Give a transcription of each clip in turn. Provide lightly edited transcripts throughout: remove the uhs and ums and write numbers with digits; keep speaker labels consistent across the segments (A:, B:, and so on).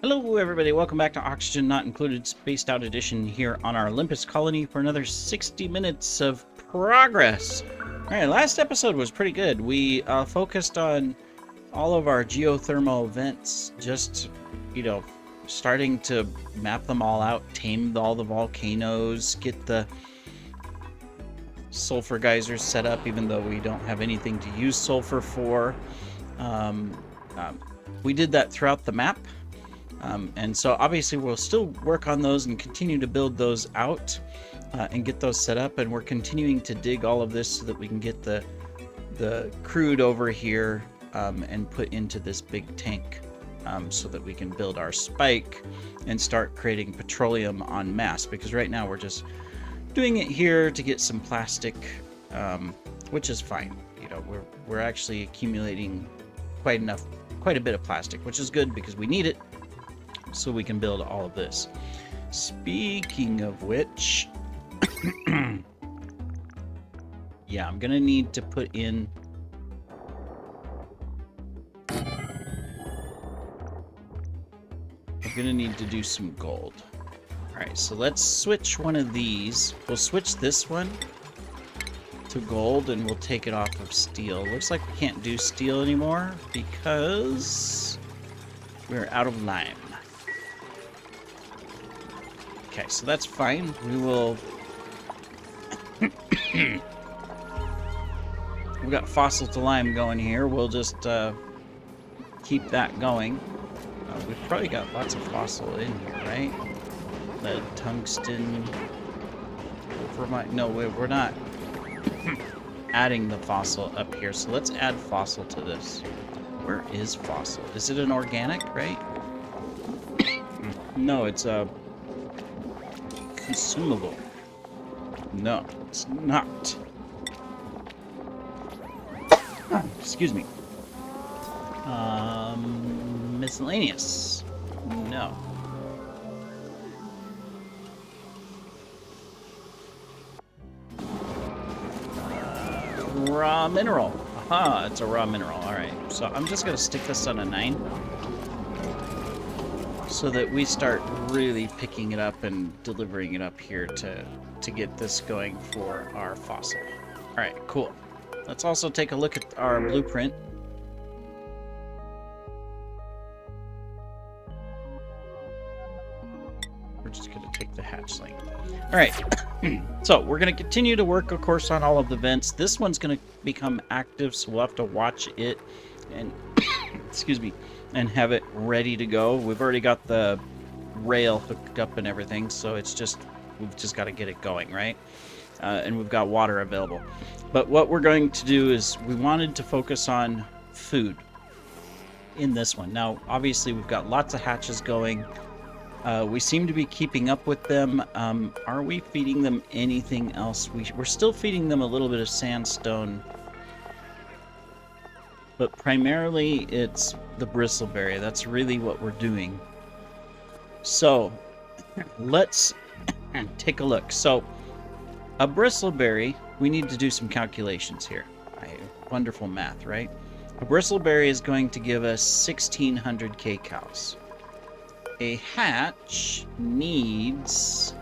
A: Hello everybody, welcome back to Oxygen Not Included Spaced Out Edition here on our Olympus colony for another 60 minutes of progress. Alright, last episode was pretty good. We focused on all of our geothermal vents, just, starting to map them all out, tame all the volcanoes, get the sulfur geysers set up, even though we don't have anything to use sulfur for. We did that throughout the map. And so obviously we'll still work on those and continue to build those out and get those set up. And we're continuing to dig all of this so that we can get the crude over here and put into this big tank so that we can build our spike and start creating petroleum en masse. Because right now we're just doing it here to get some plastic, which is fine. We're actually accumulating quite a bit of plastic, which is good because we need it. So we can build all of this. Speaking of which, yeah, I'm gonna need to put in. I'm gonna need to do some gold. All right, so let's switch one of these. We'll switch this one to gold, and we'll take it off of steel. Looks like we can't do steel anymore because we're out of lime. Okay, so that's fine. We will... We've got fossil to lime going here. We'll just keep that going. We've probably got lots of fossil in here, right? Lead, tungsten... No, we're not adding the fossil up here. So let's add fossil to this. Where is fossil? Is it an organic, right? No, it's a... consumable. No, it's not. Excuse me. Miscellaneous. No. Raw mineral. Aha, it's a raw mineral. Alright, so I'm just going to stick this on a 9. So that we start really picking it up and delivering it up here to get this going for our fossil. All right, cool. Let's also take a look at our blueprint. We're just going to take the hatchling. All right, so we're going to continue to work, of course, on all of the vents. This one's going to become active, so we'll have to watch it and, excuse me, and have it ready to go. We've already got the rail hooked up and everything, so we've just got to get it going, right? And we've got water available. But what we're going to do is we wanted to focus on food in this one. Now, obviously, we've got lots of hatches going. We seem to be keeping up with them. Are we feeding them anything else? We're still feeding them a little bit of sandstone, but primarily it's the bristleberry. That's really what we're doing. So let's take a look. So a bristleberry, we need to do some calculations here. Wonderful math, right? A bristleberry is going to give us 1,600 kcals. A hatch needs...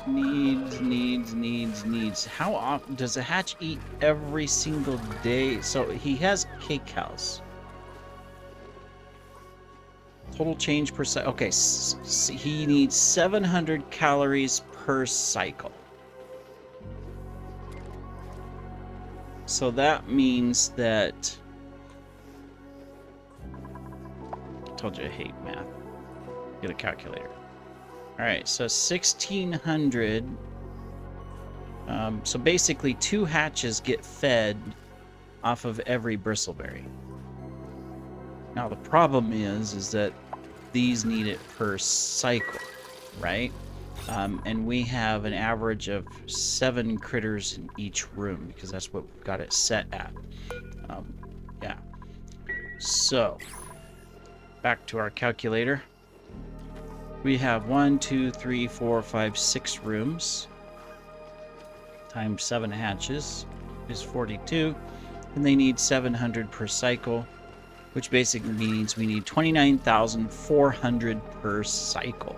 A: Needs. How often does a hatch eat every single day? So he has kcals. Total change per cycle. Okay, he needs 700 calories per cycle. So that means that... I told you I hate math. Get a calculator. Alright, so 1,600. So basically 2 hatches get fed off of every bristleberry. Now the problem is that these need it per cycle, right? And we have an average of 7 critters in each room because that's what we've got it set at. Yeah. So, back to our calculator. We have 1, 2, 3, 4, 5, 6 rooms times 7 hatches. is 42, and they need 700 per cycle, which basically means we need 29,400 per cycle.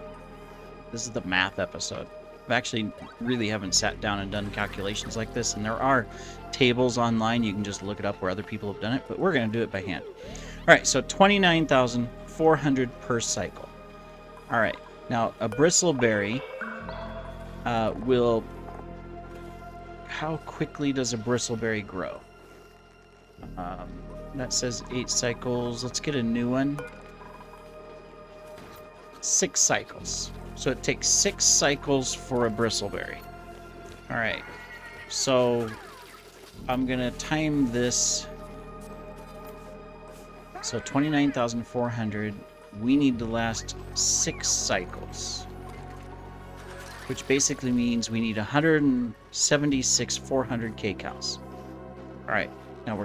A: This is the math episode. I actually really haven't sat down and done calculations like this, and there are tables online. You can just look it up where other people have done it, but we're going to do it by hand. All right, so 29,400 per cycle. All right, now a bristleberry will... How quickly does a bristleberry grow? That says 8 cycles. Let's get a new one. 6 cycles. So it takes 6 cycles for a bristleberry. All right. So I'm going to time this. So 29,400. We need to last 6 cycles, which basically means we need 176 400 kcals. All right. Now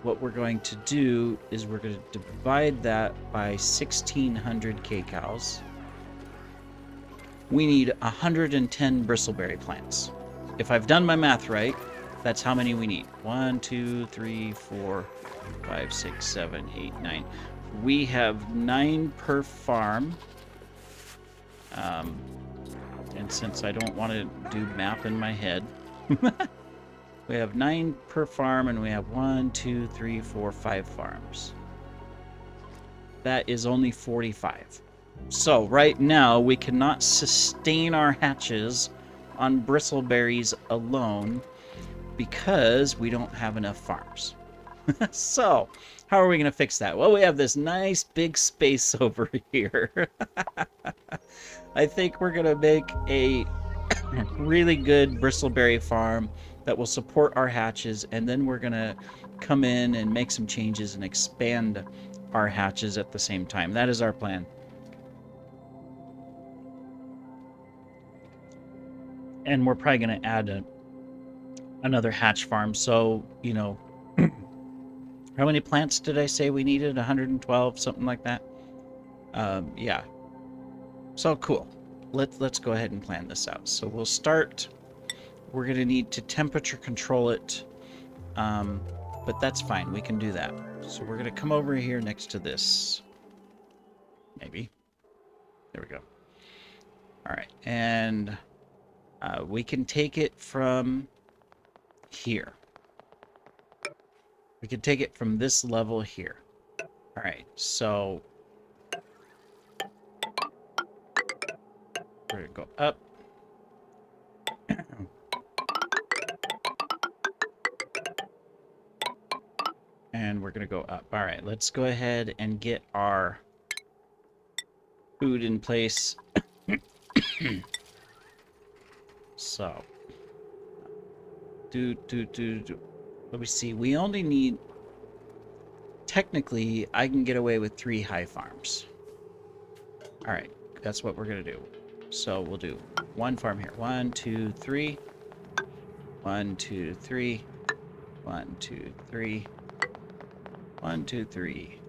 A: what we're going to do is we're going to divide that by 1,600 kcals. We need 110 bristleberry plants. If I've done my math right, that's how many we need. 1, 2, 3, 4, 5, 6, 7, 8, 9. We have 9 per farm. And since I don't want to do math in my head, we have 9 per farm, and we have 1, 2, 3, 4, 5 farms. That is only 45. So right now we cannot sustain our hatches on bristleberries alone because we don't have enough farms. So how are we going to fix that? Well, we have this nice big space over here. I think we're going to make a really good bristleberry farm that will support our hatches, and then we're going to come in and make some changes and expand our hatches at the same time. That is our plan. And we're probably going to add another hatch farm. So, you know, how many plants did I say we needed? 112, something like that. Yeah. So cool. Let's go ahead and plan this out. So we'll start. We're going to need to temperature control it. But that's fine. We can do that. So we're going to come over here next to this. Maybe. There we go. All right. And we can take it from here. We can take it from this level here. All right. So we're going to go up. And we're going to go up. All right, let's go ahead and get our food in place. So, let me see. We only need, technically, I can get away with 3 high farms. All right, that's what we're going to do. So we'll do 1 farm here. 1, 2, 3. 1, 2, 3. 1, 2, 3. 1, 2, 3.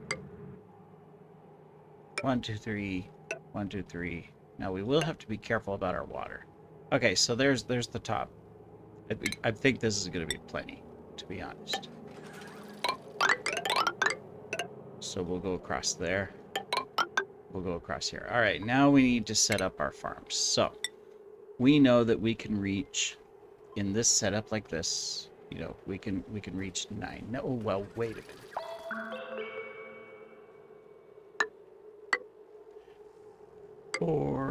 A: 1, 2, 3. 1, 2, 3. Now we will have to be careful about our water. Okay, so there's the top. I think this is going to be plenty, to be honest. So we'll go across there. We'll go across here. All right, now we need to set up our farms. So we know that we can reach in this setup like this. You know, we can reach 9. No, well, wait a minute. 4,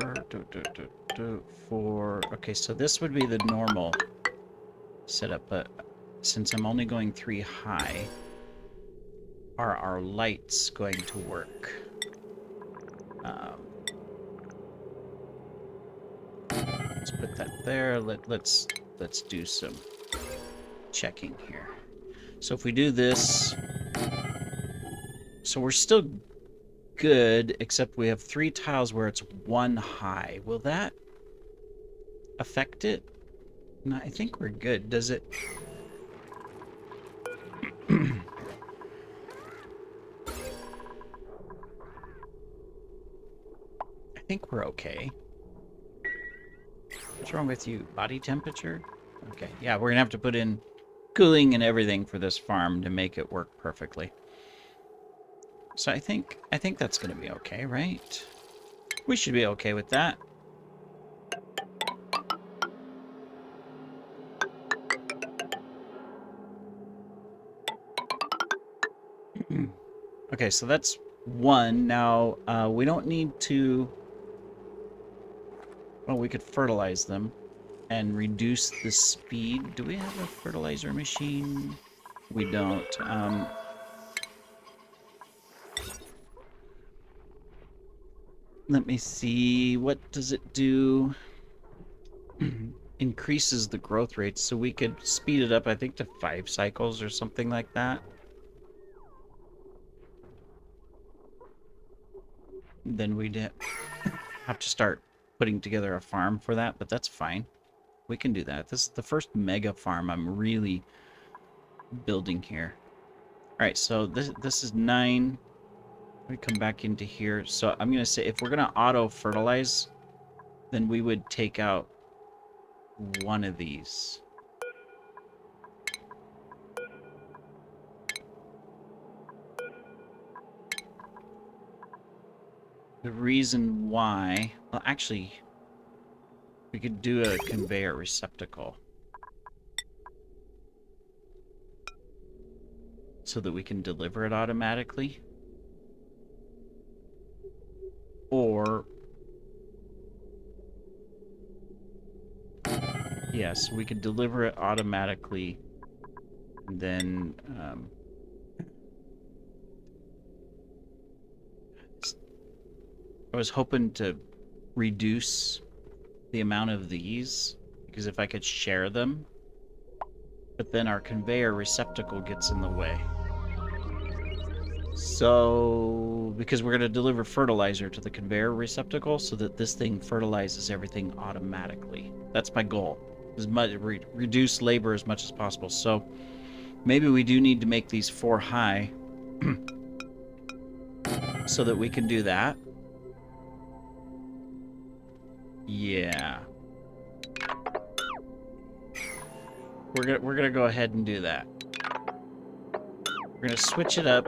A: 4. Okay, so this would be the normal setup, but since I'm only going 3 high, are our lights going to work? Let's put that there. Let's do some checking here. So if we do this, so we're still good, except we have 3 tiles where it's 1 high. Will that affect it? No, I think we're good. Does it? I think we're okay. What's wrong with you? Body temperature? Okay, yeah, we're gonna have to put in cooling and everything for this farm to make it work perfectly. So I think that's going to be okay, right? We should be okay with that. Okay, so that's one. Now, we don't need to... Well, we could fertilize them and reduce the speed. Do we have a fertilizer machine? We don't. Let me see. What does it do? Increases the growth rate, so we could speed it up, I think, to 5 cycles or something like that. Then we'd have to start putting together a farm for that, but that's fine. We can do that. This is the first mega farm I'm really building here. All right, so this is 9. We come back into here. So I'm gonna say if we're gonna auto fertilize, then we would take out one of these. The reason why, well, actually, we could do a conveyor receptacle so that we can deliver it automatically. Or, yes, we could deliver it automatically. And then, I was hoping to reduce the amount of these, because if I could share them, but then our conveyor receptacle gets in the way. So, because we're going to deliver fertilizer to the conveyor receptacle so that this thing fertilizes everything automatically. That's my goal. Reduce labor as much as possible. So, maybe we do need to make these 4 high so that we can do that. Yeah. We're gonna go ahead and do that. We're gonna switch it up.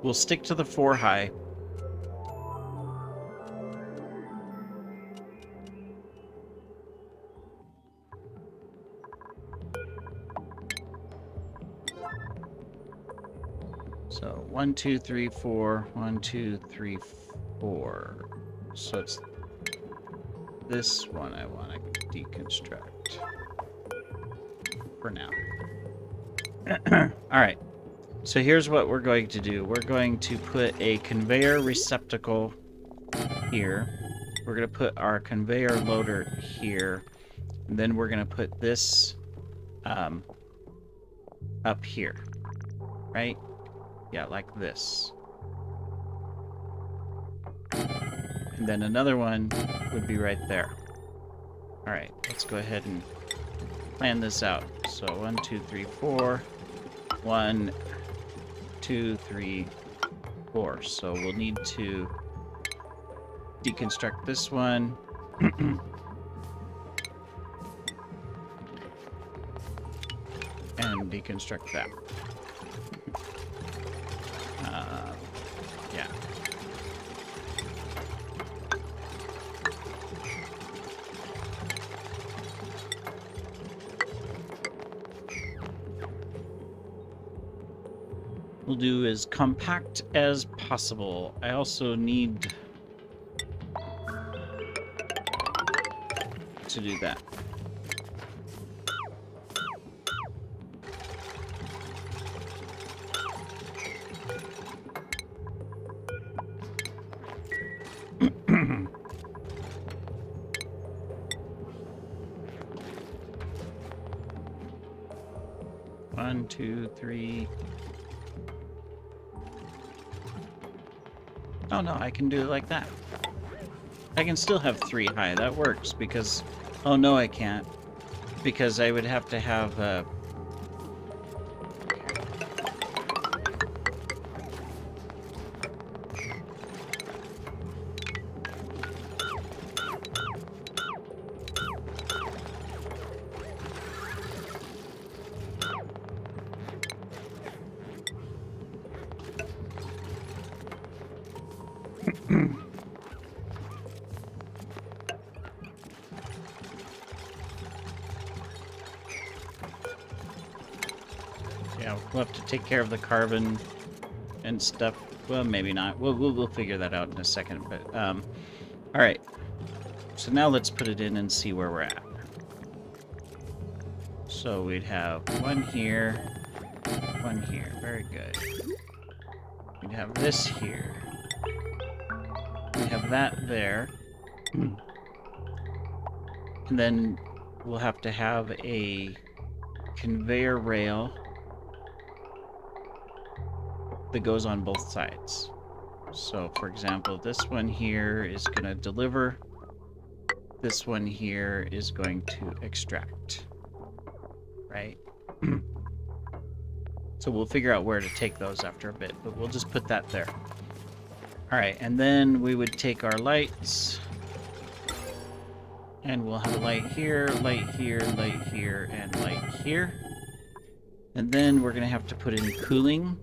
A: We'll stick to the 4 high. So 1, 2, 3, 4. 1, 2, 3, 4. So it's this one I want to deconstruct for now. All right. So here's what we're going to do. We're going to put a conveyor receptacle here. We're going to put our conveyor loader here. And then we're going to put this up here. Right? Yeah, like this. And then another one would be right there. All right, let's go ahead and plan this out. So 1, 2, 3, 4. 1, 2, 3, 4. So we'll need to deconstruct this one. And deconstruct that. Yeah. We'll do as compact as possible. I also need to do that. One, two, three. Oh no, I can do it like that. I can still have 3 high. That works because... Oh no, I can't. Because I would have to have... Yeah, we'll have to take care of the carbon and stuff. Well, maybe not. We'll figure that out in a second. But all right. So now let's put it in and see where we're at. So we'd have one here, one here. Very good. We'd have this here. We have that there. And then we'll have to have a conveyor rail that goes on both sides. So, for example, this one here is going to deliver. This one here is going to extract. Right? So we'll figure out where to take those after a bit, but we'll just put that there. Alright, and then we would take our lights, and we'll have a light here, light here, light here, and light here. And then we're going to have to put in cooling.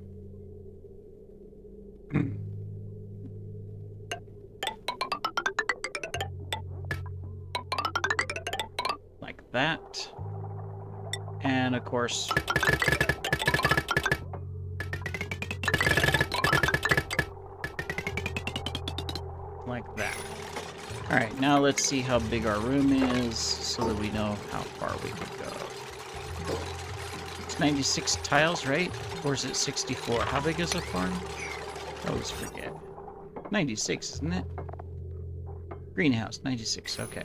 A: Like that. And of course, like that. Alright, now let's see how big our room is so that we know how far we could go. It's 96 tiles, right? Or is it 64? How big is a farm? I always forget. 96, isn't it? Greenhouse, 96, okay.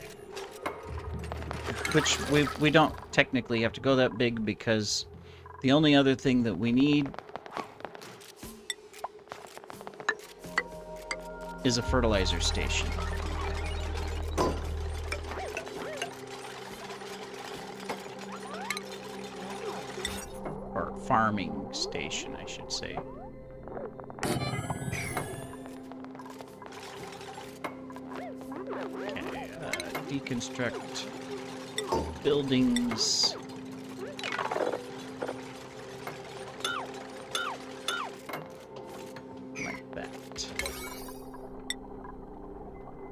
A: Which we don't technically have to go that big because the only other thing that we need is a fertilizer station. Or farming station, I should say. Okay, deconstruct buildings. Like that.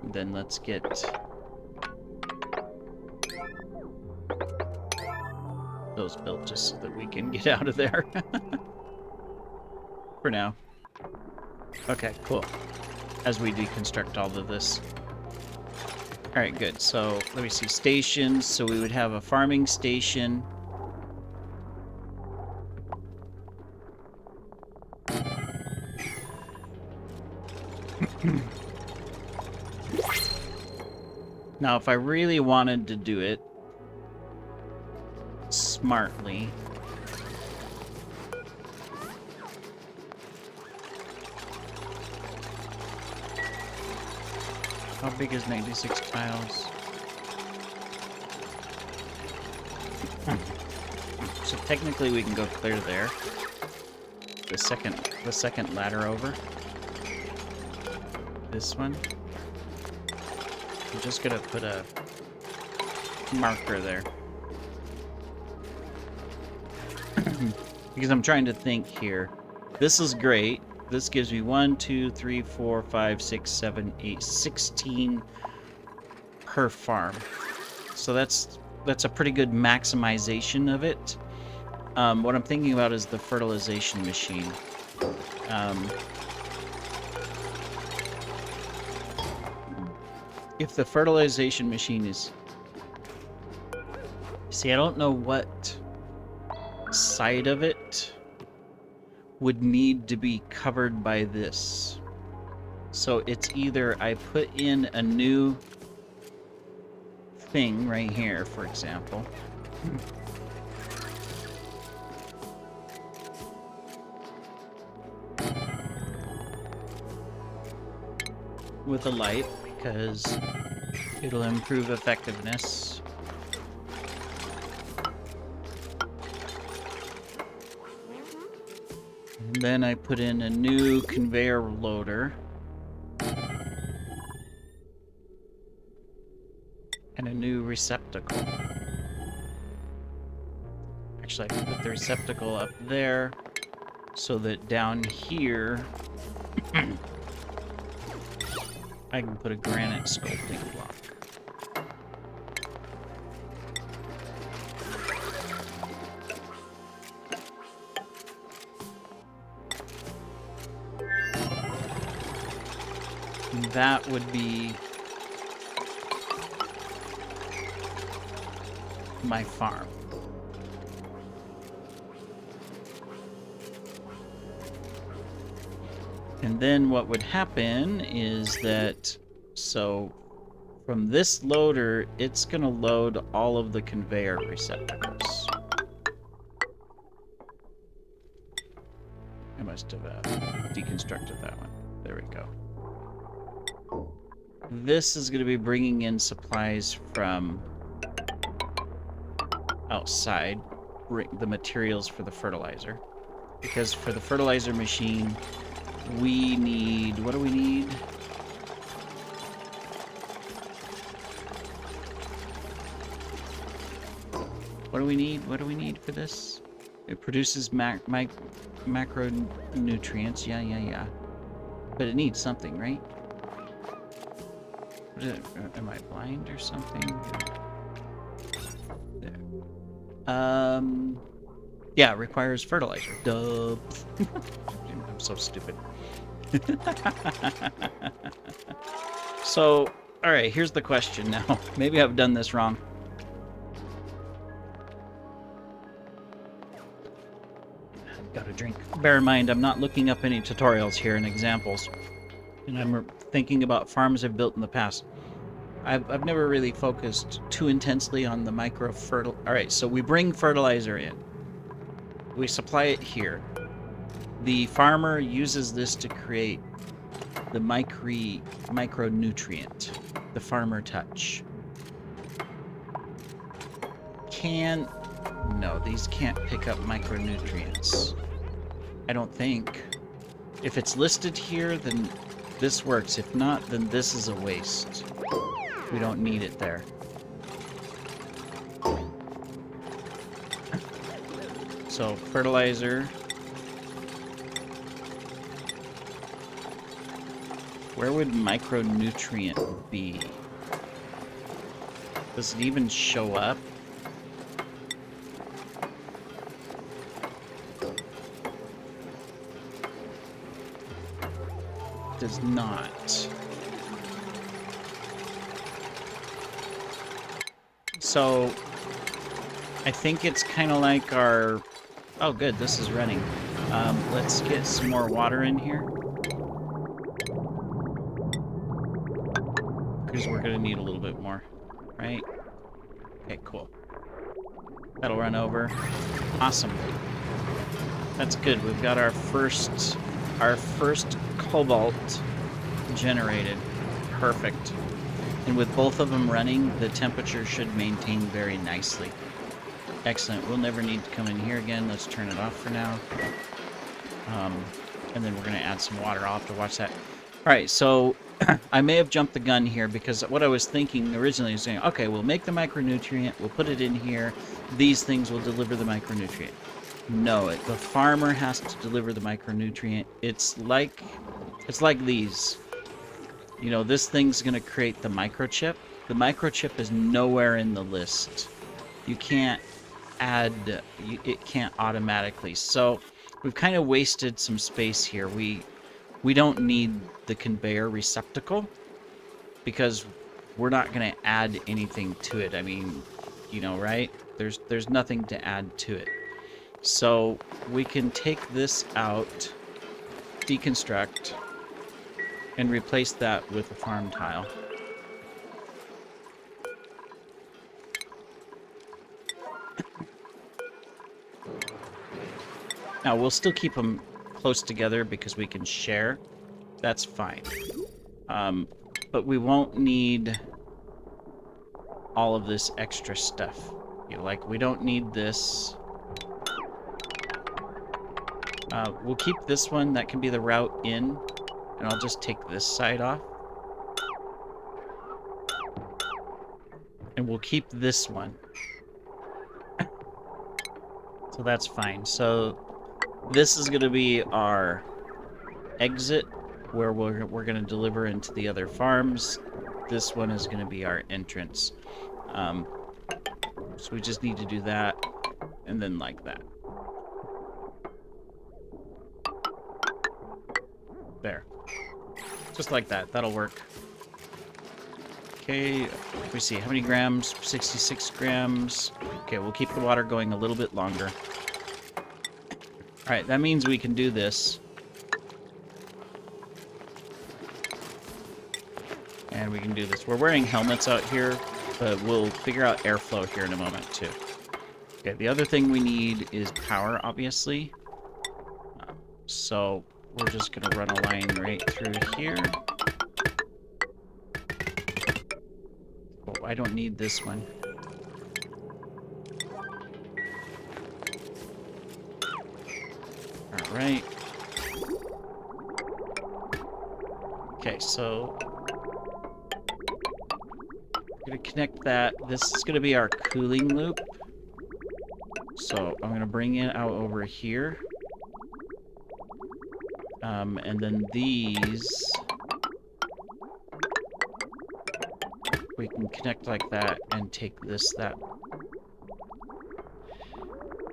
A: And then let's get those built just so that we can get out of there. For now. Okay, cool. As we deconstruct all of this. Alright, good. So, let me see. Stations. So we would have a farming station. Now, if I really wanted to do it smartly, how big is 96 tiles? So technically we can go clear there. The second ladder over. This one. I'm just gonna put a marker there. Because I'm trying to think here. This is great. This gives me 1, 2, 3, 4, 5, 6, 7, 8, 16 per farm. So that's a pretty good maximization of it. What I'm thinking about is the fertilization machine. If the fertilization machine is... See, I don't know what side of it would need to be covered by this. So it's either I put in a new thing right here, for example. With a light, because it'll improve effectiveness. And then I put in a new conveyor loader. And a new receptacle. Actually, I can put the receptacle up there so that down here I can put a granite sculpting block. that would be my farm. And then what would happen is that, so from this loader, it's going to load all of the conveyor receptacles. I must have deconstructed that one. There we go. This is going to be bringing in supplies from outside, the materials for the fertilizer. Because for the fertilizer machine, we need... What do we need? What do we need? What do we need for this? It produces macronutrients. Yeah. But it needs something, right? Am I blind or something? There. Yeah, it requires fertilizer. Duh. I'm so stupid. So, alright, here's the question now. Maybe I've done this wrong. Got a drink. Bear in mind, I'm not looking up any tutorials here and examples. And I'm thinking about farms I've built in the past. I've never really focused too intensely on the Alright, so we bring fertilizer in. We supply it here. The farmer uses this to create the micronutrient, the farmer touch. No, these can't pick up micronutrients. I don't think. If it's listed here, then this works. If not, then this is a waste. We don't need it there. So, fertilizer. Where would micronutrient be? Does it even show up? Does not. So, I think it's kind of like our... Oh, good, this is running. Let's get some more water in here. Because we're going to need a little bit more, right? Okay, cool. That'll run over. Awesome. That's good. We've got our first cobalt generated. Perfect. And with both of them running, the temperature should maintain very nicely. Excellent. We'll never need to come in here again. Let's turn it off for now. And then we're going to add some water. I'll have to watch that. Alright, so I may have jumped the gun here because what I was thinking originally was saying, okay, we'll make the micronutrient, we'll put it in here, these things will deliver the micronutrient. No, the farmer has to deliver the micronutrient. It's like these. You know, this thing's going to create the microchip. The microchip is nowhere in the list. You can't add, it can't automatically. So we've kind of wasted some space here. We don't need the conveyor receptacle because we're not going to add anything to it. I mean, you know, right? There's nothing to add to it. So we can take this out, deconstruct, and replace that with a farm tile. Now we'll still keep them close together because we can share. That's fine. But we won't need all of this extra stuff. You know, like, we don't need this. We'll keep this one. That can be the route in. And I'll just take this side off. And we'll keep this one. So that's fine. So this is going to be our exit, where we're going to deliver into the other farms. This one is going to be our entrance. So we just need to do that, and then like that. There. Just like that. That'll work. Okay, let me see. How many grams? 66 grams. Okay, we'll keep the water going a little bit longer. Alright, that means we can do this. And we can do this. We're wearing helmets out here, but we'll figure out airflow here in a moment, too. Okay, the other thing we need is power, obviously. So we're just going to run a line right through here. Oh, I don't need this one. All right. Okay, so we're going to connect that. This is going to be our cooling loop. So I'm going to bring it out over here. And then these we can connect like that and take this that.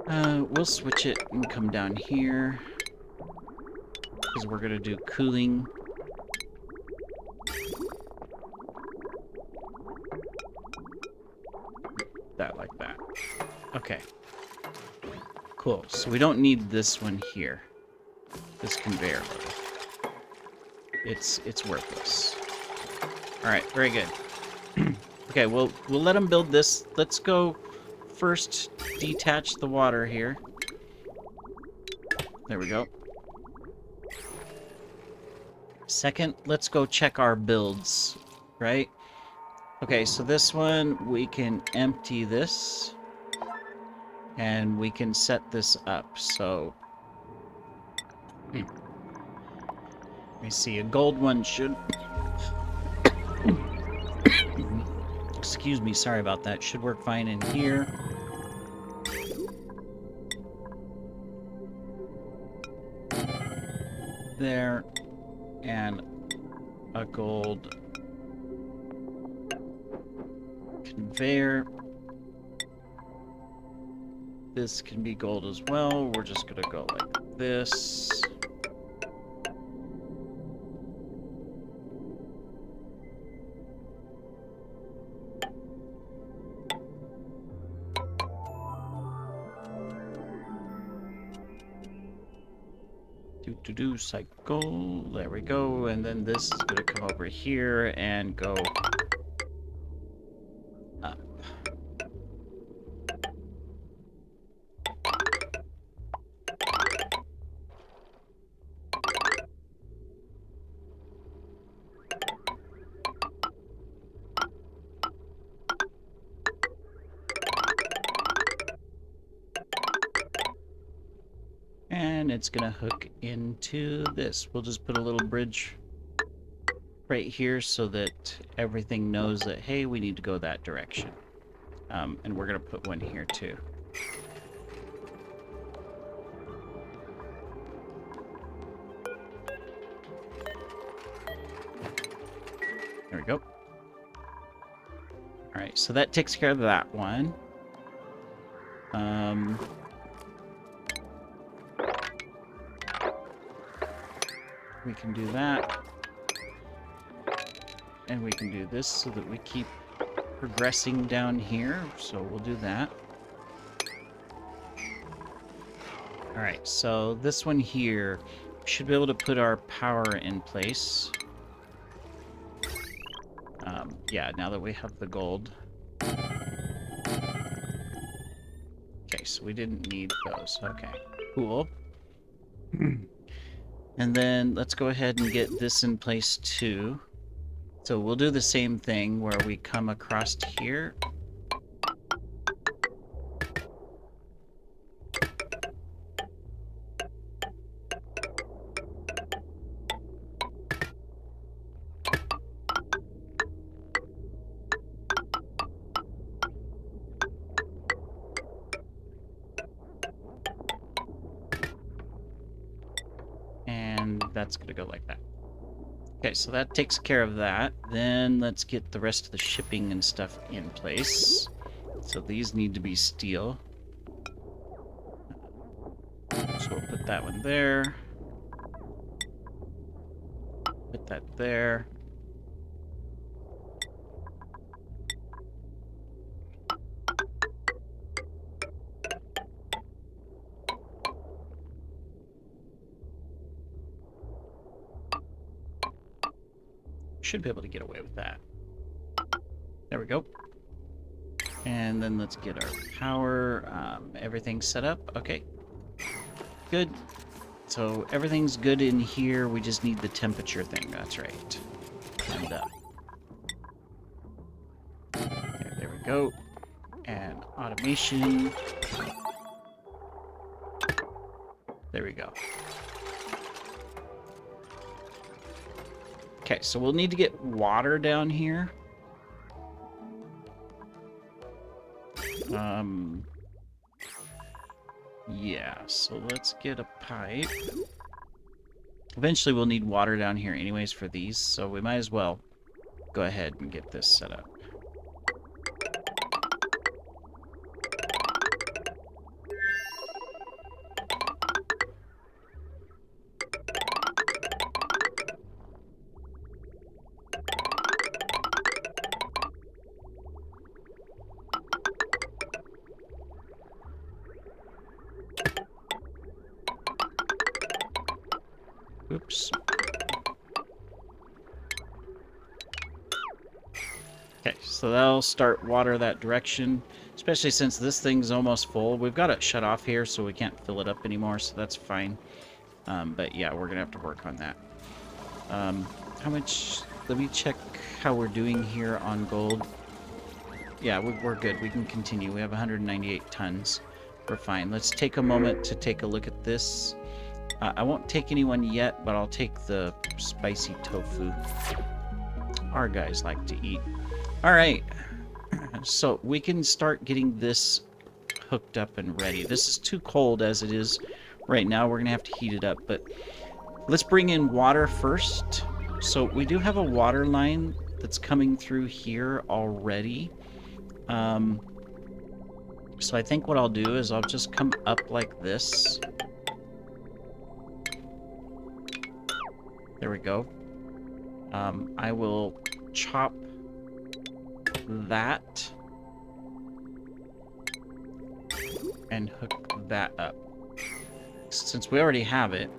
A: We'll switch it and come down here because we're going to do cooling. That like that. Okay. Cool. So we don't need this one here. This conveyor load. It's worthless. All right, very good. Okay, we'll let them build this. Let's go first detach the water here. There we go. Second, let's go check our builds, right? Okay, so this one, we can empty this. And we can set this up, so... Let me see, a gold one should... Excuse me, sorry about that. Should work fine in here. There. And a gold conveyor. This can be gold as well. We're just gonna go like this. Do cycle. There we go. And then this is gonna come over here and go up. And it's gonna hook into this. We'll just put a little bridge right here so that everything knows that, hey, we need to go that direction. And we're gonna put one here too. There we go. All right, so that takes care of that one. We can do that. And we can do this so that we keep progressing down here. So we'll do that. Alright, so this one here should be able to put our power in place. Yeah, now that we have the gold. Okay, so we didn't need those. Okay, cool. And then let's go ahead and get this in place too. So we'll do the same thing where we come across here. And that's going to go like that. Okay, so that takes care of that. Then let's get the rest of the shipping and stuff in place. So these need to be steel. So we'll put that one there. Put Put that there. Should be able to get away with that. There we go. And then let's get our power. Everything's set up. Okay. Good. So everything's good in here. We just need the temperature thing. That's right. And there we go. And automation. There we go. Okay, so we'll need to get water down here. Yeah, so let's get a pipe. Eventually we'll need water down here anyways for these, so we might as well go ahead and get this set up. Oops. Okay, so that'll start water that direction, especially since this thing's almost full. We've got it shut off here, so we can't fill it up anymore, so that's fine. But yeah, we're gonna have to work on that. How much? Let me check how we're doing here on gold. Yeah, we're good. We can continue. We have 198 tons. We're fine. Let's take a moment to take a look at this. I won't take anyone yet, but I'll take the spicy tofu. Our guys like to eat. All right, so we can start getting this hooked up and ready. This is too cold as it is right now. We're gonna have to heat it up, but let's bring in water first. So we do have a water line that's coming through here already. So I think what I'll do is I'll just come up like this. There we go. I will chop that and hook that up. Since we already have it,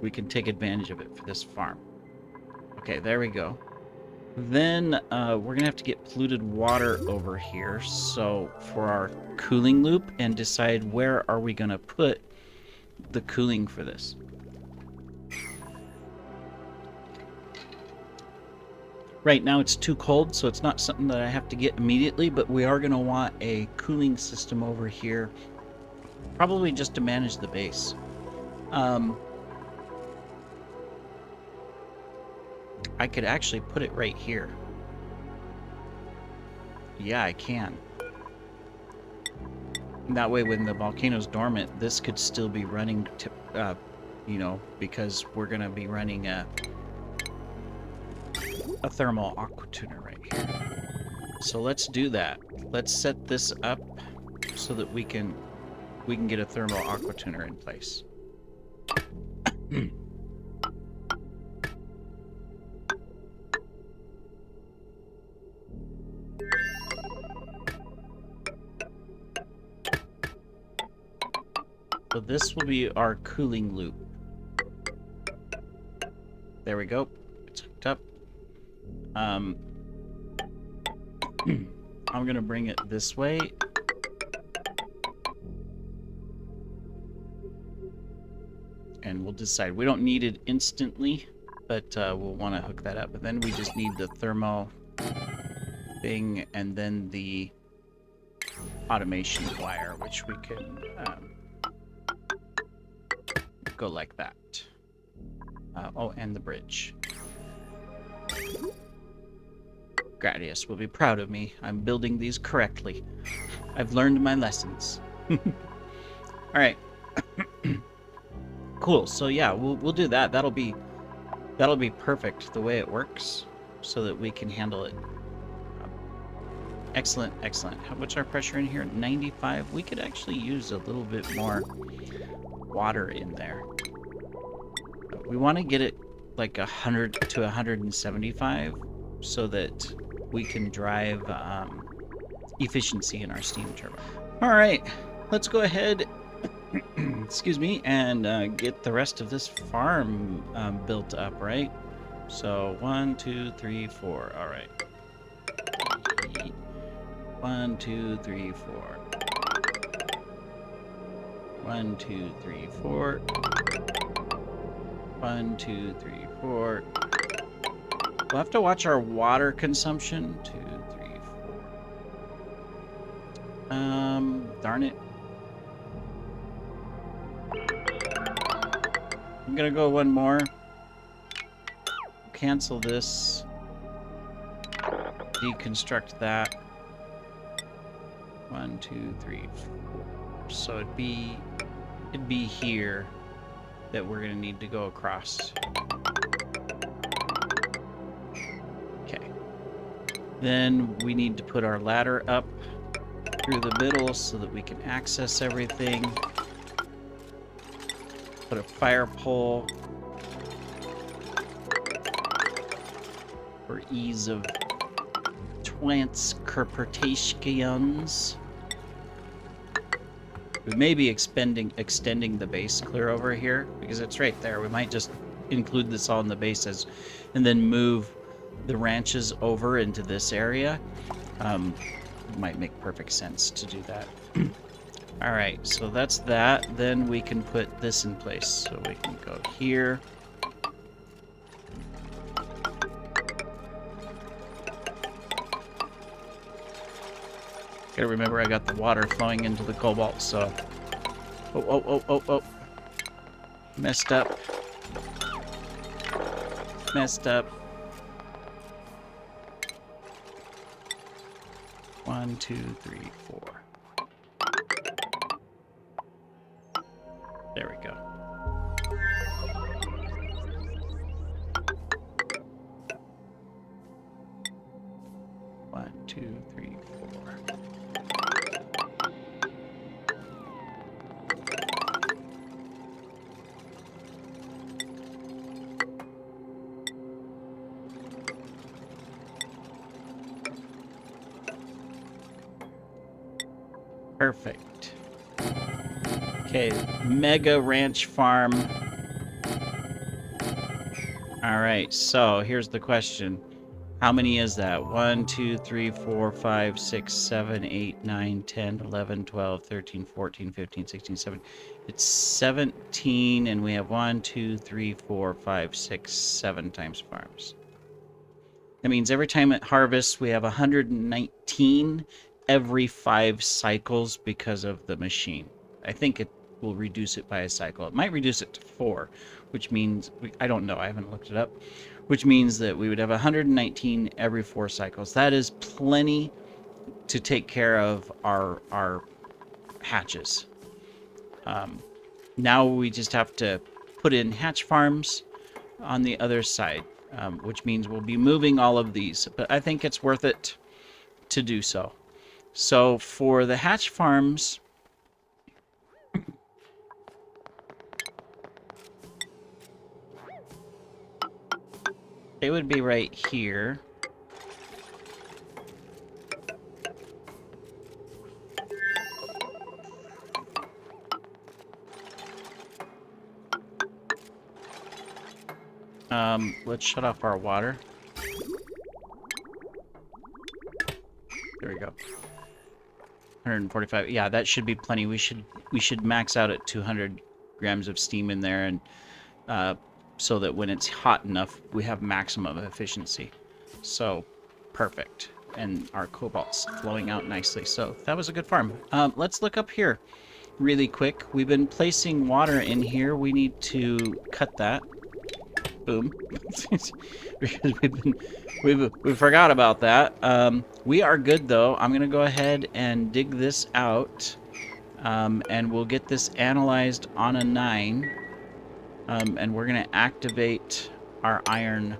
A: we can take advantage of it for this farm. Okay, there we go. Then we're gonna have to get polluted water over here, so for our cooling loop, and decide where are we gonna put the cooling for this. Right now it's too cold, so it's not something that I have to get immediately, but we are going to want a cooling system over here, probably just to manage the base. I could actually put it right here. Yeah, I can. And that way when the volcano's dormant, this could still be running, you know, because we're going to be running a thermal aqua tuner right here. So let's do that. Let's set this up so that we can get a thermal aqua tuner in place. So this will be our cooling loop. There we go. It's hooked up. I'm gonna bring it this way. And we'll decide. We don't need it instantly, but we'll want to hook that up. But then we just need the thermo thing and then the automation wire, which we can go like that. Oh, and the bridge. Gradius will be proud of me. I'm building these correctly. I've learned my lessons. All right. Cool. So yeah, we'll do that. That'll be perfect the way it works, so that we can handle it. Excellent, excellent. What's our pressure in here? 95. We could actually use a little bit more water in there. We want to get it like 100 to 175 so that we can drive efficiency in our steam turbine. All right, let's go ahead, excuse me, and get the rest of this farm built up, right? So 1, 2, 3, 4. All right. 1, 2, 3, 4. 1, 2, 3, 4. 1, 2, 3, 4. We'll have to watch our water consumption. 2, 3, 4. Darn it. I'm gonna go one more. Cancel this. Deconstruct that. 1, 2, 3, 4. So it'd be here that we're gonna need to go across. Okay. Then we need to put our ladder up through the middle so that we can access everything. Put a fire pole for ease of transportations. We may be extending the base clear over here because it's right there. We might just include this all in the bases and then move the ranches over into this area. It might make perfect sense to do that. All right, so that's that. Then we can put this in place. So we can go here. Gotta remember I got the water flowing into the cobalt, so... Oh. Messed up. Messed up. 1, 2, 3, 4. There we go. One, 2, 3, 4. Perfect. Okay, mega ranch farm. All right, so here's the question. How many is that? 1, 2, 3, 4, 5, 6, 7, 8, 9, 10, 11, 12, 13, 14, 15, 16, 17. It's 17, and we have 1, 2, 3, 4, 5, 6, 7 times farms. That means every time it harvests, we have 119 every 5 cycles because of the machine. I think it will reduce it by a cycle. It might reduce it to 4, which means, I don't know, I haven't looked it up, which means that we would have 119 every 4 cycles. That is plenty to take care of our hatches. Now we just have to put in hatch farms on the other side, which means we'll be moving all of these, but I think it's worth it to do so. So for the hatch farms, they would be right here. Let's shut off our water. There we go. 145. Yeah, that should be plenty. We should max out at 200 grams of steam in there, and so that when it's hot enough, we have maximum efficiency. So, perfect. And our cobalt's flowing out nicely. So that was a good farm. Let's look up here really quick. We've been placing water in here. We need to cut that. Boom. Because we forgot about that. We are good though. I'm gonna go ahead and dig this out, and we'll get this analyzed on a 9, and we're gonna activate our iron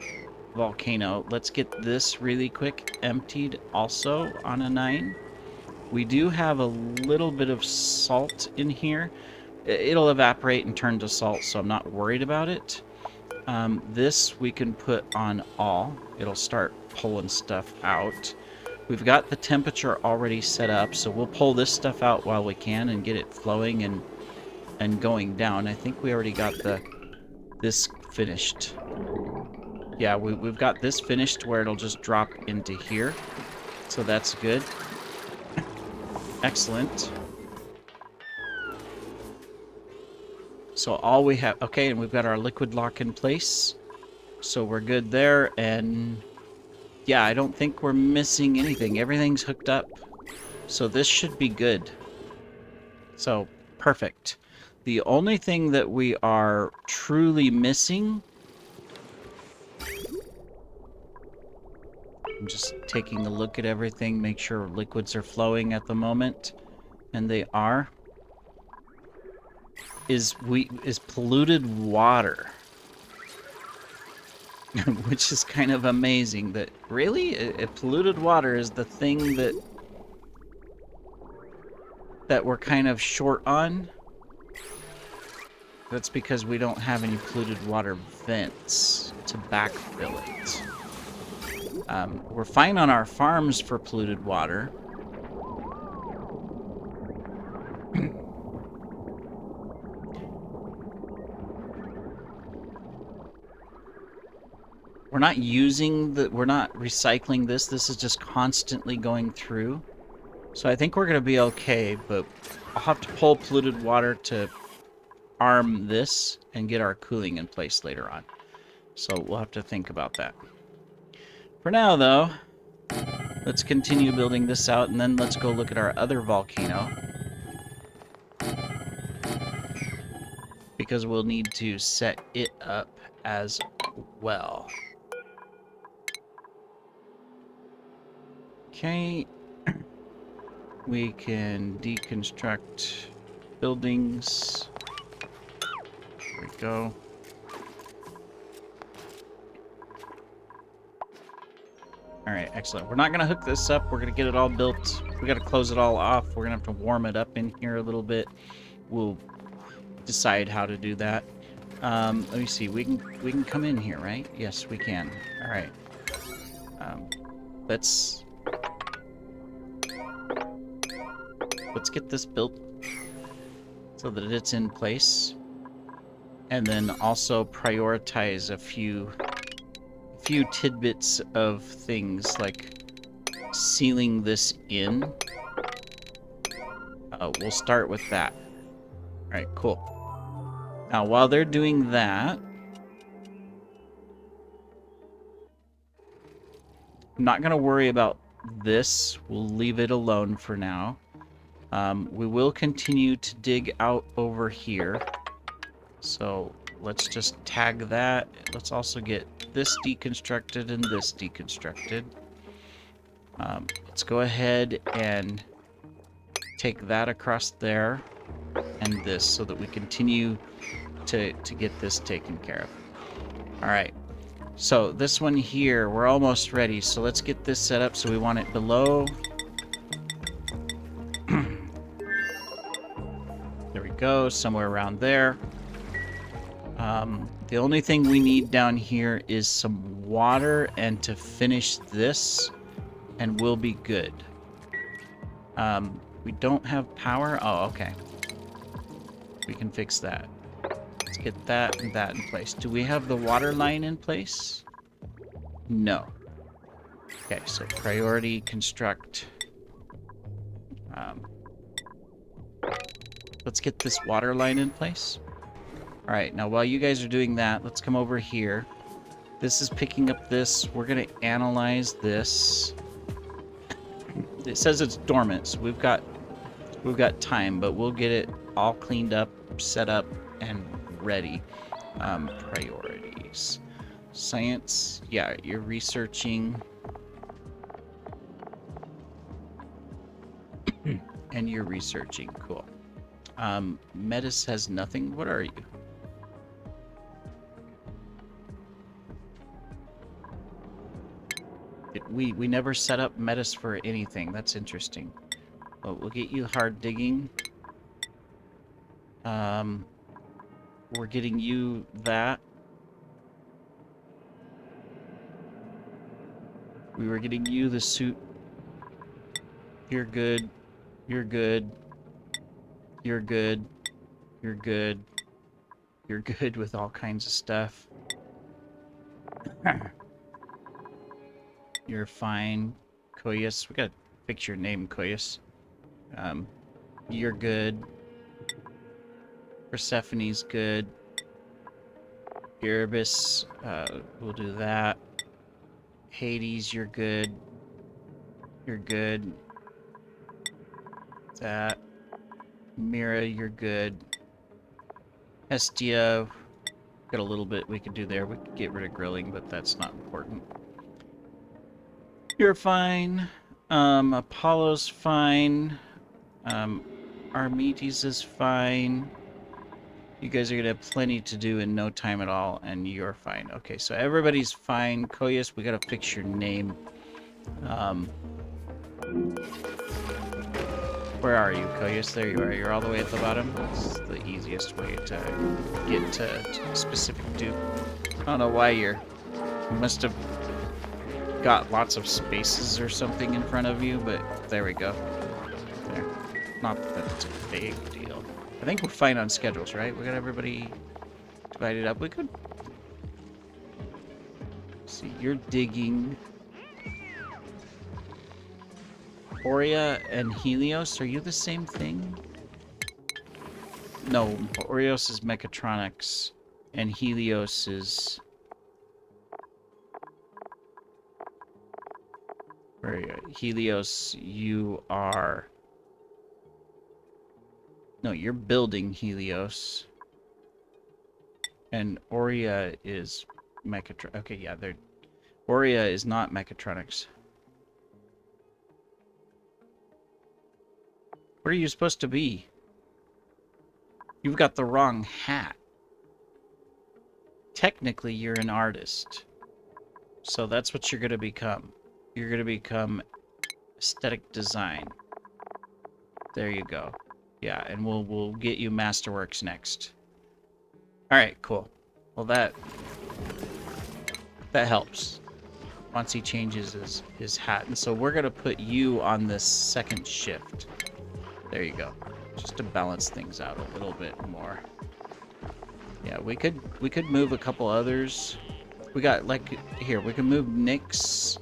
A: volcano. Let's get this really quick emptied also on a 9. We do have a little bit of salt in here. It'll evaporate and turn to salt, so I'm not worried about it. This we can put on all. It'll start pulling stuff out. We've got the temperature already set up, so we'll pull this stuff out while we can and get it flowing and going down. I think we already got this finished. Yeah, we've got this finished where it'll just drop into here. So that's good. Excellent. So all we have... Okay, and we've got our liquid lock in place. So we're good there, and... Yeah, I don't think we're missing anything. Everything's hooked up. So this should be good. So, perfect. The only thing that we are truly missing... I'm just taking a look at everything, make sure liquids are flowing at the moment. And they are. Is polluted water. Which is kind of amazing that, really? Polluted water is the thing that we're kind of short on. That's because we don't have any polluted water vents to backfill it. We're fine on our farms for polluted water. We're not recycling this. This is just constantly going through. So I think we're going to be okay, but I'll have to pull polluted water to arm this and get our cooling in place later on. So we'll have to think about that. For now, though, let's continue building this out, and then let's go look at our other volcano. Because we'll need to set it up as well. Okay, we can deconstruct buildings. There we go. Alright, excellent. We're not going to hook this up. We're going to get it all built. We got to close it all off. We're going to have to warm it up in here a little bit. We'll decide how to do that. Let me see. We can come in here, right? Yes, we can. Alright. Let's get this built so that it's in place, and then also prioritize a few tidbits of things like sealing this in. We'll start with that. All right, cool. Now, while they're doing that, I'm not going to worry about this. We'll leave it alone for now. We will continue to dig out over here. So let's just tag that. Let's also get this deconstructed and this deconstructed. Let's go ahead and take that across there and this so that we continue to get this taken care of. All right. So this one here, we're almost ready. So let's get this set up. So we want it below. There we go, somewhere around there. The only thing we need down here is some water and to finish this, and we'll be good. We don't have power? Oh, okay. We can fix that. Let's get that and that in place. Do we have the water line in place? No. Okay, so priority construct. Let's get this water line in place. All right, now while you guys are doing that, let's come over here. This is picking up this. We're going to analyze this. It says it's dormant, so we've got time, but we'll get it all cleaned up, set up, and ready. Priorities. Science. Yeah, you're researching. And you're researching. Cool. Metis has nothing. What are you? We never set up Metis for anything. That's interesting. Well, we'll get you hard digging. We're getting you that. We were getting you the suit. You're good. You're good. You're good. You're good. You're good with all kinds of stuff. You're fine. Koyas. We gotta fix your name, Koyas. You're good. Persephone's good. Erebus, we'll do that. Hades, you're good. You're good. That. Mira, you're good. Hestia, got a little bit we could do there. We could get rid of grilling, but that's not important. You're fine. Apollo's fine. Armetes is fine. You guys are gonna have plenty to do in no time at all, and you're fine. Okay, so everybody's fine. Koyas, we gotta fix your name. Where are you, Koyas? There you are. You're all the way at the bottom. That's the easiest way to get to a specific dupe. I don't know why you must have got lots of spaces or something in front of you, but there we go. There. Not that it's a big deal. I think we're fine on schedules, right? We got everybody divided up. We could... See, you're digging... Aurea and Helios, are you the same thing? No, Aureos is mechatronics, and Helios is... Where are you? Helios, you are... No, you're building Helios. And Aurea is mechatronics. Okay, yeah, they're... Aurea is not mechatronics. What are you supposed to be? You've got the wrong hat. Technically, you're an artist. So that's what you're going to become. You're going to become aesthetic design. There you go. Yeah, and we'll get you Masterworks next. All right, cool. Well, that helps. Once he changes his hat. And so we're going to put you on this second shift. There you go. Just to balance things out a little bit more. Yeah, we could move a couple others. We got, like, here, we can move Nyx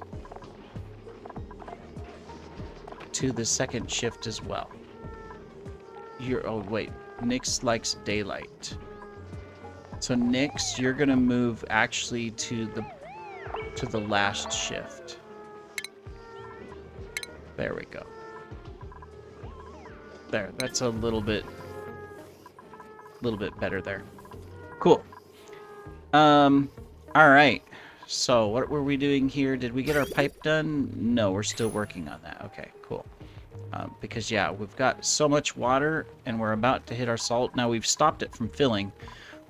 A: to the second shift as well. Oh wait, Nyx likes daylight. So Nyx, you're gonna move actually to the last shift. There we go. There, that's a little bit better there. Cool. All right. So what were we doing here? Did we get our pipe done? No, we're still working on that. Okay, cool. Because yeah, we've got so much water and we're about to hit our salt. Now we've stopped it from filling.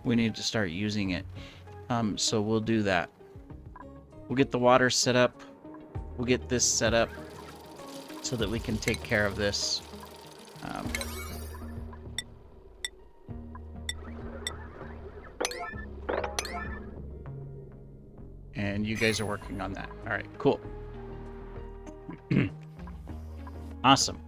A: We need to start using it. So we'll do that. We'll get the water set up. We'll get this set up so that we can take care of this. And you guys are working on that. All right, cool. Awesome.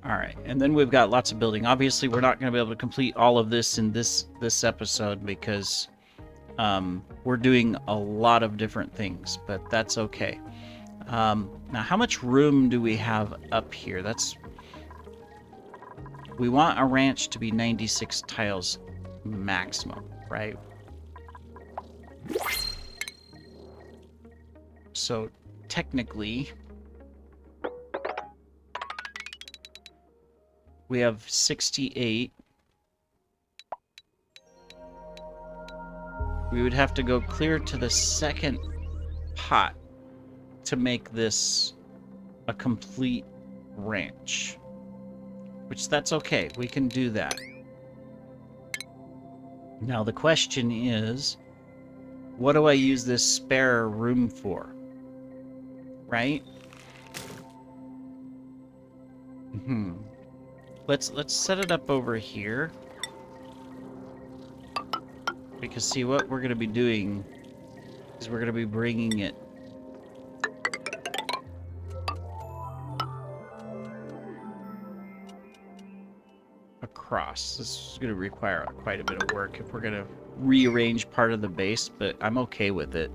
A: All right, and then we've got lots of building. Obviously, we're not going to be able to complete all of this in this episode because we're doing a lot of different things, but that's okay. Now, how much room do we have up here? We want a ranch to be 96 tiles maximum, right? So, technically, we have 68. We would have to go clear to the second pot to make this a complete ranch. Which, that's okay. We can do that. Now, the question is, what do I use this spare room for? Right? Let's set it up over here. Because see, what we're going to be doing is we're going to be bringing it across. This is going to require quite a bit of work if we're going to rearrange part of the base, but I'm okay with it.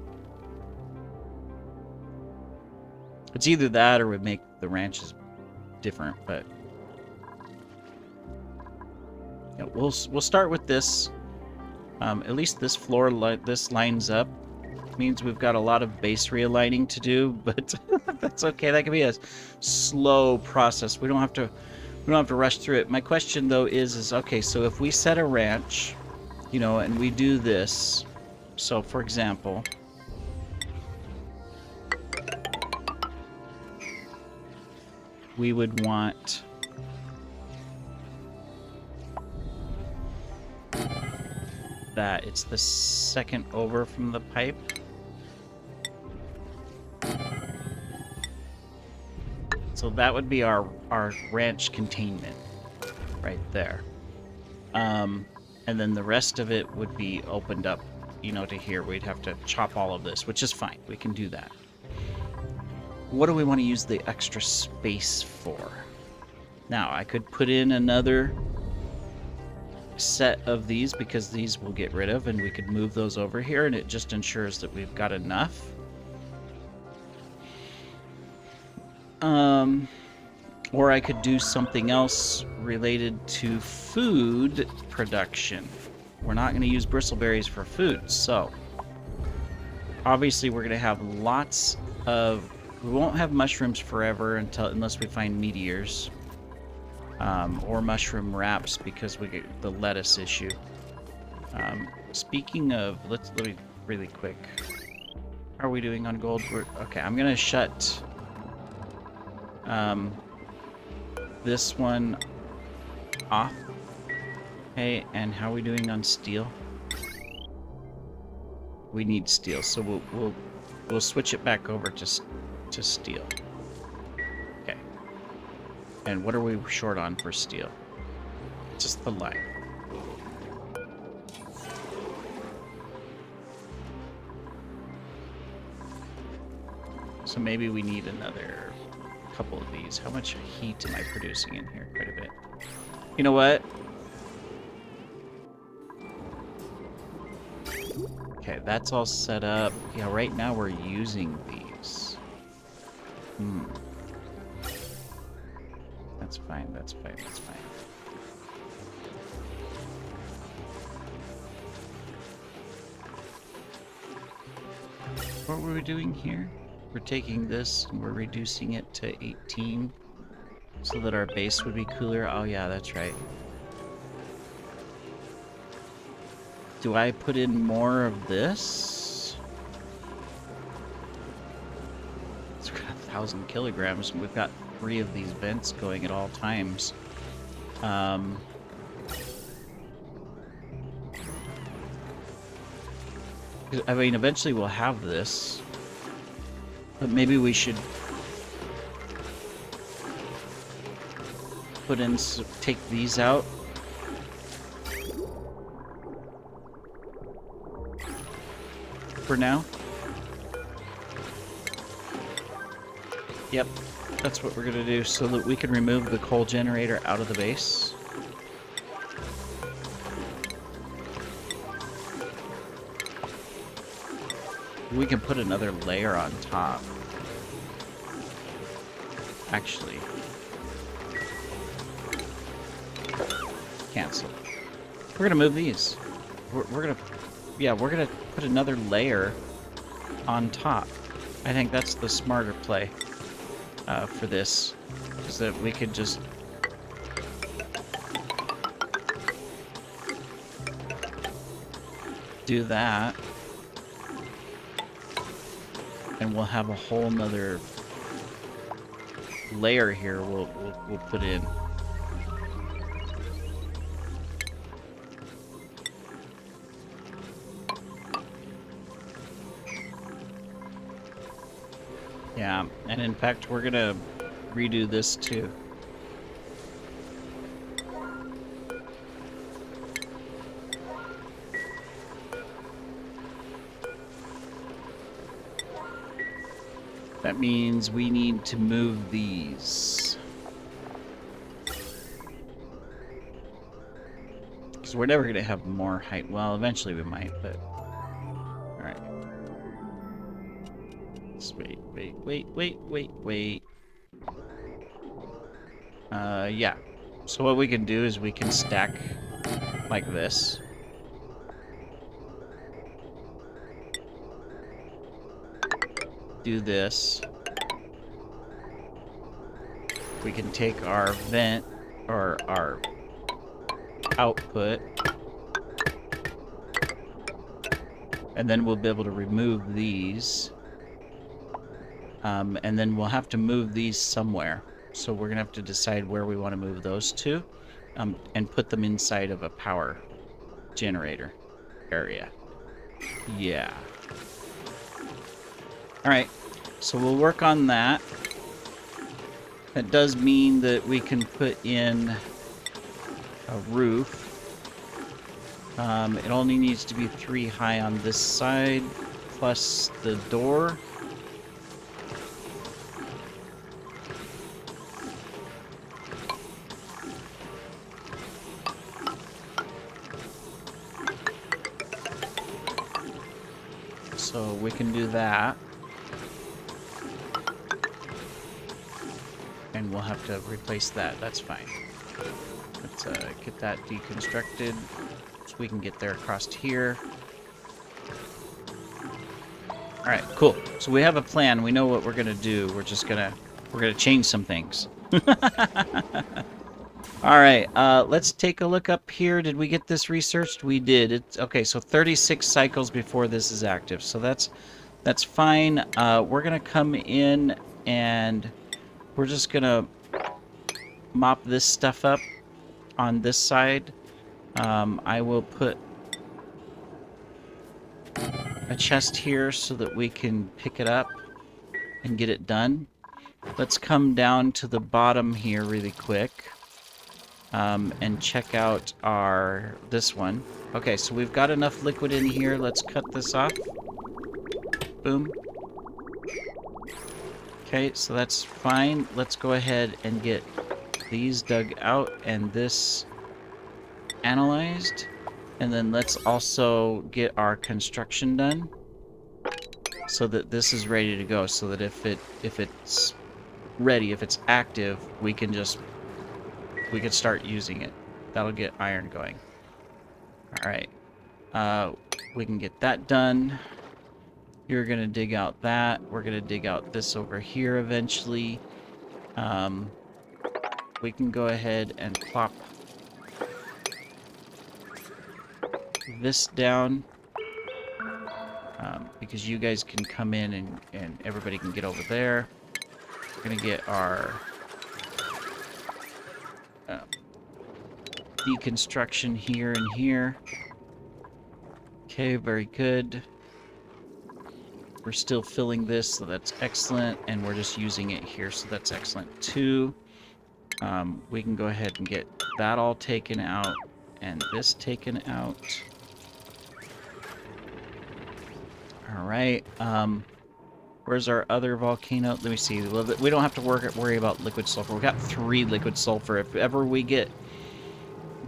A: It's either that or we make the ranches different, but yeah, we'll start with this. At least this floor this lines up. Means we've got a lot of base realigning to do, but that's okay. That can be a slow process. We don't have to rush through it. My question though is okay, so if we set a ranch, you know, and we do this, so for example, we would want that it's the second over from the pipe. So that would be our ranch containment right there. And then the rest of it would be opened up, you know, to here. We'd have to chop all of this, which is fine. We can do that. What do we want to use the extra space for? Now, I could put in another set of these because these we'll get rid of, and we could move those over here, and it just ensures that we've got enough. Or I could do something else related to food production. We're not going to use bristleberries for food, so obviously we're going to have lots of... We won't have mushrooms forever unless we find meteors. Or mushroom wraps because we get the lettuce issue. Speaking of... Let me really quick. How are we doing on gold? Okay, I'm going to shut... this one off. Hey, and how are we doing on steel? We need steel, so we'll switch it back over to steel. Okay. And what are we short on for steel? Just the line. So maybe we need another couple of these. How much heat am I producing in here? Quite a bit. You know what? Okay, that's all set up. Yeah, right now we're using these. That's fine, that's fine, that's fine. What were we doing here? We're taking this and we're reducing it to 18 so that our base would be cooler. Oh yeah, that's right. Do I put in more of this? It's got 1,000 kilograms and we've got 3 of these vents going at all times. I mean, eventually we'll have this. But maybe we should put in, take these out. For now. Yep, that's what we're gonna do so that we can remove the coal generator out of the base. We can put another layer on top. Actually. Cancel. We're gonna move these. We're gonna... Yeah, we're gonna put another layer on top. I think that's the smarter play for this. Is that we could just... do that. And we'll have a whole nother layer here we'll put in. Yeah, and in fact we're gonna redo this too. That means we need to move these. Because we're never going to have more height. Well, eventually we might, but... Alright. Let's wait. Yeah. So what we can do is we can stack like this. Do this. We can take our vent, or our output, and then we'll be able to remove these. And then we'll have to move these somewhere. So we're going to have to decide where we want to move those to, and put them inside of a power generator area. Yeah. Alright, so we'll work on that. That does mean that we can put in a roof. It only needs to be 3 high on this side, plus the door. So we can do that. And we'll have to replace that. That's fine. Let's get that deconstructed so we can get there across here. Alright, cool. So we have a plan. We know what we're gonna do. We're gonna change some things. Alright, let's take a look up here. Did we get this researched? We did. It's okay, so 36 cycles before this is active. So that's fine. We're gonna come in and we're just gonna mop this stuff up on this side. I will put a chest here so that we can pick it up and get it done. Let's come down to the bottom here really quick, and check out this one. Okay, so we've got enough liquid in here. Let's cut this off. Boom. Okay, so that's fine. Let's go ahead and get these dug out and this analyzed. And then let's also get our construction done so that this is ready to go, so that if it's ready, if it's active, we can start using it. That'll get iron going. Alright. We can get that done. You're gonna dig out that. We're gonna dig out this over here eventually. We can go ahead and plop this down, because you guys can come in and everybody can get over there. We're gonna get our deconstruction here and here. Okay, very good. We're still filling this, so that's excellent, and we're just using it here, so that's excellent too. We can go ahead and get that all taken out and this taken out. Alright, where's our other volcano? Let me see. We don't have to worry about liquid sulfur. We've got 3 liquid sulfur. If ever we get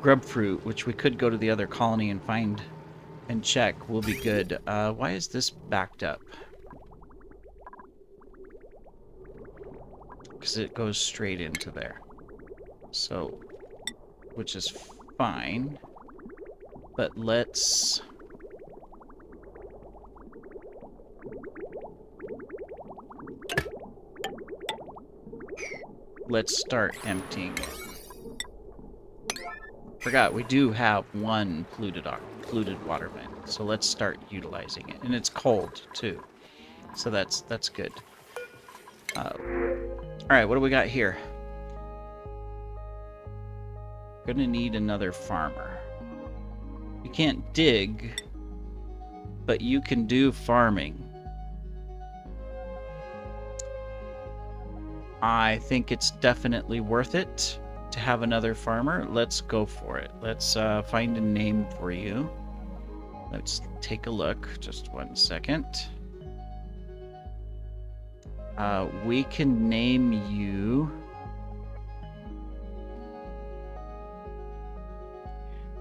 A: grub fruit, which we could go to the other colony and find and check, we'll be good. Why is this backed up? Because it goes straight into there. So, which is fine. But let's start emptying it. Forgot, we do have 1 polluted water vent, so let's start utilizing it. And it's cold too, so that's good. Alright, what do we got here? Gonna need another farmer. You can't dig, but you can do farming. I think it's definitely worth it to have another farmer. Let's go for it. Let's find a name for you. Let's take a look. Just 1 second. We can name you...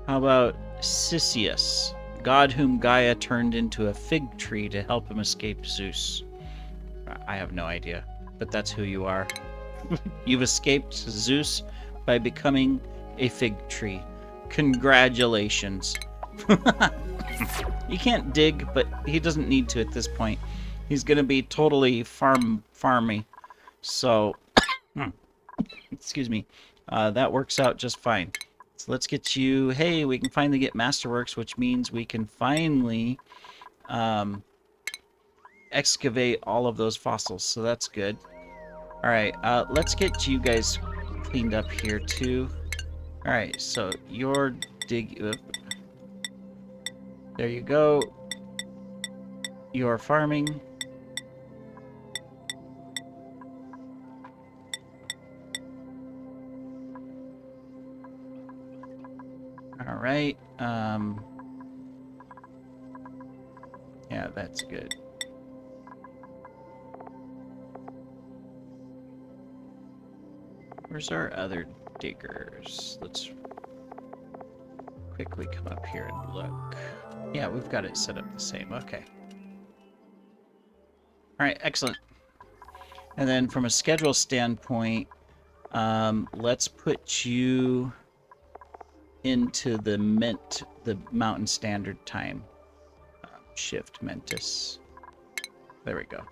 A: How about Sisyphus, god whom Gaia turned into a fig tree to help him escape Zeus? I have no idea, but that's who you are. You've escaped Zeus by becoming a fig tree. Congratulations. He can't dig, but he doesn't need to at this point. He's gonna be totally farmy. So, excuse me. That works out just fine. So let's get you... Hey, we can finally get Masterworks, which means we can finally excavate all of those fossils. So that's good. Alright, let's get you guys cleaned up here, too. Alright, so you're there you go. You're farming. Alright, yeah, that's good. Where's our other diggers? Let's quickly come up here and look. Yeah, we've got it set up the same. Okay. Alright, excellent. And then from a schedule standpoint, let's put you into the Mountain Standard Time. Shift Mentis. There we go.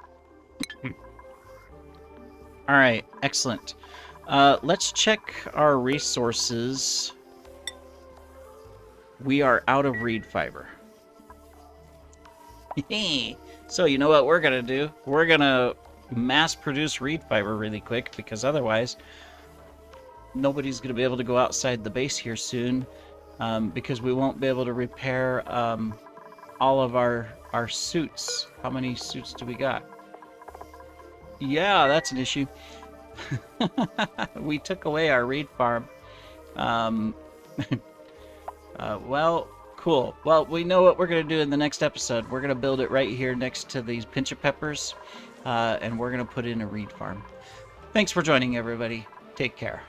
A: Alright, excellent. Let's check our resources. We are out of reed fiber. So you know what we're gonna do? We're gonna mass produce reed fiber really quick, because otherwise nobody's gonna be able to go outside the base here soon, because we won't be able to repair all of our suits. How many suits do we got? Yeah, that's an issue. We took away our reed farm. Well, cool. Well, we know what we're going to do in the next episode. We're going to build it right here next to these pinch of peppers, and we're going to put in a reed farm. Thanks for joining, everybody. Take care.